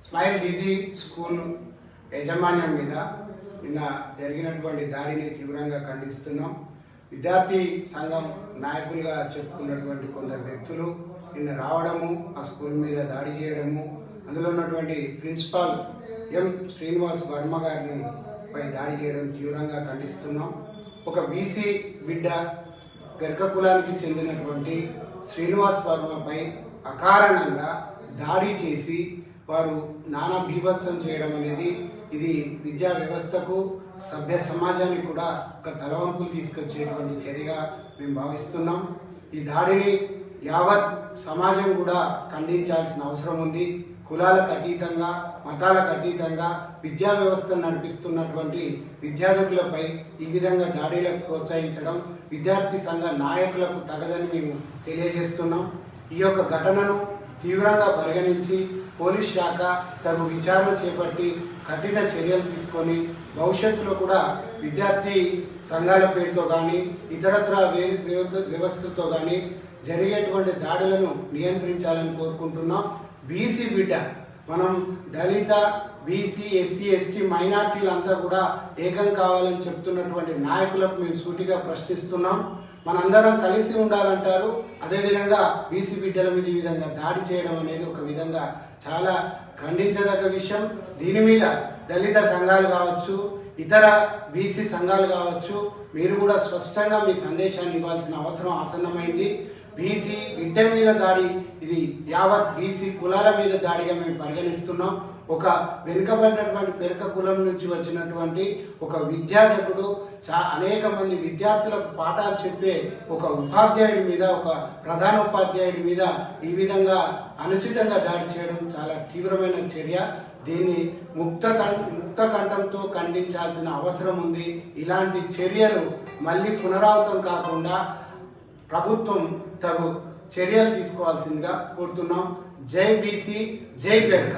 Smile DG school యాజమాన్యం మీద నిన్న జరిగినటువంటి దాడిని తీవ్రంగా ఖండిస్తున్నాం. విద్యార్థి సంఘం నాయకులుగా చెప్పుకున్నటువంటి కొందరు వ్యక్తులు నిన్న రావడము, ఆ స్కూల్ మీద దాడి చేయడము, అందులో ఉన్నటువంటి ప్రిన్సిపాల్ ఎం శ్రీనివాస్ వర్మ గారిని పై దాడి చేయడం తీవ్రంగా ఖండిస్తున్నాం. ఒక బీసీ బిడ్డ గర్క కులానికి చెందినటువంటి శ్రీనివాస్ వర్మపై అకారణంగా దాడి చేసి వారు నానా బీభత్సం చేయడం అనేది ఇది విద్యా వ్యవస్థకు, సభ్య సమాజానికి కూడా ఒక తలవంపులు తీసుకొచ్చేటువంటి చర్యగా మేము భావిస్తున్నాం. ఈ దాడిని యావత్ సమాజం కూడా ఖండించాల్సిన అవసరం ఉంది. కులాలకు అతీతంగా, మతాలకు అతీతంగా విద్యా వ్యవస్థను నడిపిస్తున్నటువంటి విద్యార్థులపై ఈ విధంగా దాడులకు ప్రోత్సహించడం విద్యార్థి సంఘ నాయకులకు తగదని మేము తెలియజేస్తున్నాం. ఈ యొక్క ఘటనను తీవ్రంగా పరిగణించి పోలీస్ శాఖ తగు విచారణ చేపట్టి కఠిన చర్యలు తీసుకొని భవిష్యత్తులో కూడా విద్యార్థి సంఘాల పేరుతో కానీ ఇతరత్ర వ్యవస్థతో కానీ జరిగేటువంటి దాడులను నియంత్రించాలని కోరుకుంటున్నాం. బీసీ బిడ్డ, మనం దళిత, బీసీ, ఎస్సీ, ఎస్టీ మైనార్టీలంతా కూడా ఏకం కావాలని చెప్తున్నటువంటి నాయకులకు మేము సూటిగా ప్రశ్నిస్తున్నాం. మనందరం కలిసి ఉండాలంటారు, అదేవిధంగా బీసీ బిడ్డల మీద ఈ విధంగా దాడి చేయడం అనేది ఒక విధంగా చాలా ఖండించదగ్గ విషయం. దీని మీద దళిత సంఘాలు కావచ్చు, ఇతర బీసీ సంఘాలు కావచ్చు, మీరు కూడా స్పష్టంగా మీ సందేశాన్ని ఇవ్వాల్సిన అవసరం ఆసన్నమైంది. బీసీ బిడ్డ మీద దాడి ఇది యావత్ బీసీ కులాల మీద దాడిగా మేము పరిగణిస్తున్నాం. ఒక వెనుకబడినటువంటి పెరక కులం నుంచి వచ్చినటువంటి ఒక విద్యార్థుడు అనేక మంది విద్యార్థులకు పాఠాలు చెప్పే ఒక ఉపాధ్యాయుడి మీద, ఒక ప్రధాన ఉపాధ్యాయుడి మీద ఈ విధంగా అనుచితంగా దాడి చేయడం చాలా తీవ్రమైన చర్య. దీన్ని ముక్త కంఠంతో ఖండించాల్సిన అవసరం ఉంది. ఇలాంటి చర్యలు మళ్ళీ పునరావృతం కాకుండా ప్రభుత్వం తగు చర్యలు తీసుకోవాల్సిందిగా కోరుతున్నాం. జై బీసీ, జై పెరక.